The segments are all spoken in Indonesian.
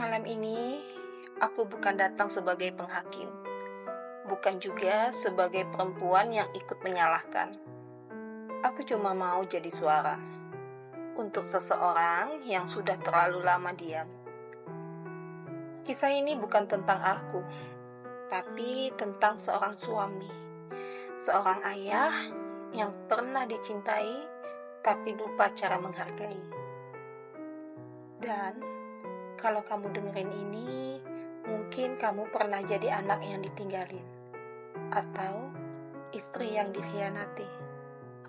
Malam ini, aku bukan datang sebagai penghakim, bukan juga sebagai perempuan yang ikut menyalahkan. Aku cuma mau jadi suara untuk seseorang yang sudah terlalu lama diam. Kisah ini bukan tentang aku, tapi tentang seorang suami, seorang ayah yang pernah dicintai, tapi lupa cara menghargai. Dan kalau kamu dengerin ini, mungkin kamu pernah jadi anak yang ditinggalin, atau istri yang dikhianati,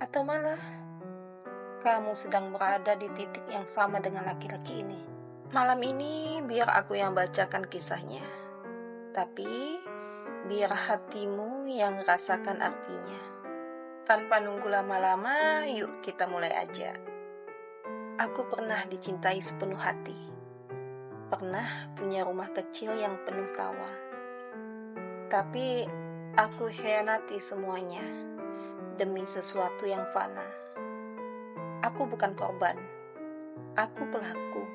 atau malah kamu sedang berada di titik yang sama dengan laki-laki ini. Malam ini biar aku yang bacakan kisahnya, tapi biar hatimu yang rasakan artinya. Tanpa nunggu lama-lama, yuk kita mulai aja. Aku pernah dicintai sepenuh hati. Pernah punya rumah kecil yang penuh tawa. Tapi aku hianati semuanya demi sesuatu yang fana. Aku bukan korban, aku pelaku.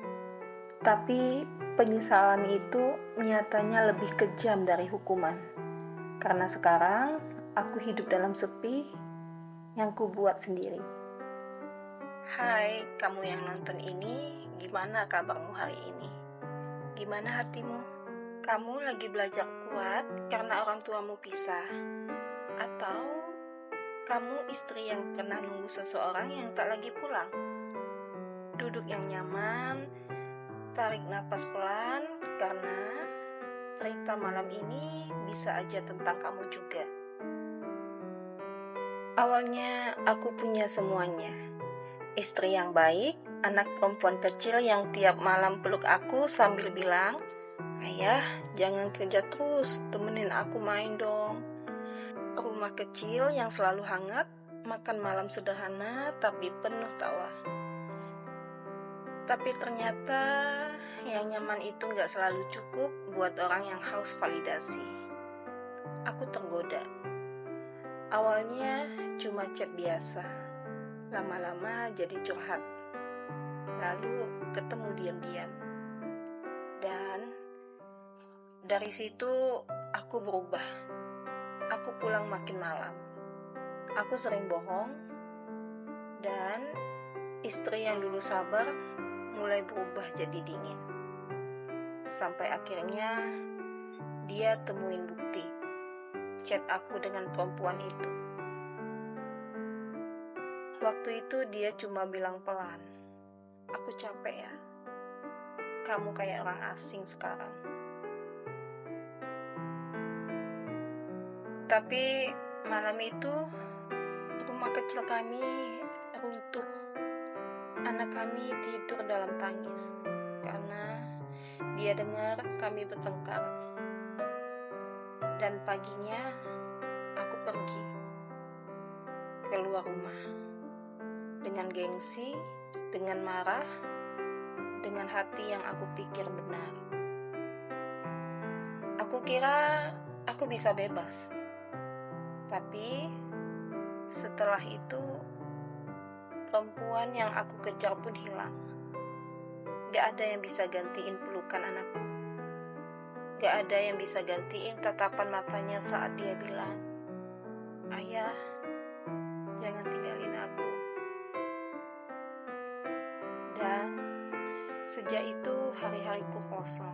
Tapi penyesalan itu nyatanya lebih kejam dari hukuman. Karena sekarang aku hidup dalam sepi yang kubuat sendiri. Hai, kamu yang nonton ini, gimana kabarmu hari ini? Gimana hatimu? Kamu lagi belajar kuat karena orang tuamu pisah? Atau kamu istri yang pernah nunggu seseorang yang tak lagi pulang? Duduk yang nyaman, tarik napas pelan, karena cerita malam ini bisa aja tentang kamu juga. Awalnya aku punya semuanya. Istri yang baik, anak perempuan kecil yang tiap malam peluk aku sambil bilang, "Ayah, jangan kerja terus, temenin aku main dong." Rumah kecil yang selalu hangat, makan malam sederhana tapi penuh tawa. Tapi ternyata yang nyaman itu gak selalu cukup buat orang yang haus validasi. Aku tergoda. Awalnya cuma chat biasa, lama-lama jadi curhat, lalu ketemu diam-diam. Dan dari situ aku berubah. Aku pulang makin malam. Aku sering bohong, dan istri yang dulu sabar mulai berubah jadi dingin. Sampai akhirnya dia temuin bukti chat aku dengan perempuan itu. Waktu itu dia cuma bilang pelan, "Aku capek ya, kamu kayak orang asing sekarang." Tapi malam itu rumah kecil kami runtuh. Anak kami tidur dalam tangis karena dia dengar kami bertengkar. Dan paginya aku pergi keluar rumah dengan gengsi, dengan marah, dengan hati yang aku pikir benar. Aku kira aku bisa bebas. Tapi setelah itu perempuan yang aku kejar pun hilang. Gak ada yang bisa gantiin pelukan anakku. Gak ada yang bisa gantiin tatapan matanya saat dia bilang, "Ayah, jangan tinggalin aku." Dan sejak itu hari-hariku kosong.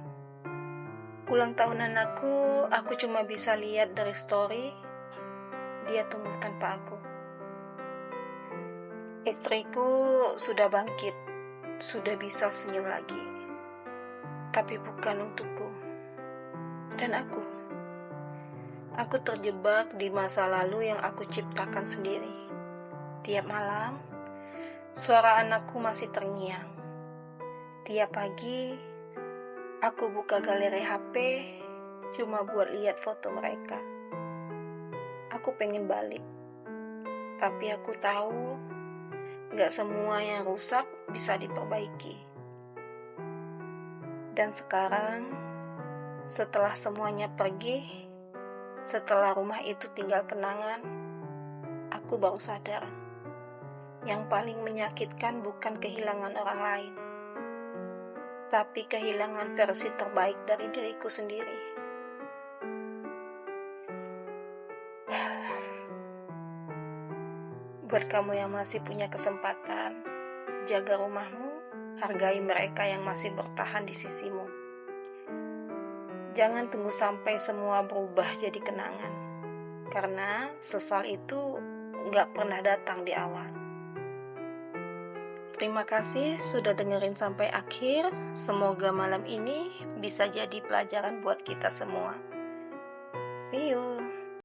Ulang tahunan aku cuma bisa lihat dari story dia tumbuh tanpa aku. Istriku sudah bangkit, sudah bisa senyum lagi, tapi bukan untukku. Dan aku terjebak di masa lalu yang aku ciptakan sendiri. Tiap malam, suara anakku masih terngiang. Tiap pagi, aku buka galeri HP cuma buat lihat foto mereka. Aku pengen balik, tapi aku tahu gak semua yang rusak bisa diperbaiki. Dan sekarang, setelah semuanya pergi, setelah rumah itu tinggal kenangan, aku baru sadar, yang paling menyakitkan bukan kehilangan orang lain, tapi kehilangan versi terbaik dari diriku sendiri. Buat kamu yang masih punya kesempatan, jaga rumahmu, hargai mereka yang masih bertahan di sisimu. Jangan tunggu sampai semua berubah jadi kenangan, karena sesal itu gak pernah datang di awal. Terima kasih sudah dengerin sampai akhir. Semoga malam ini bisa jadi pelajaran buat kita semua. See you.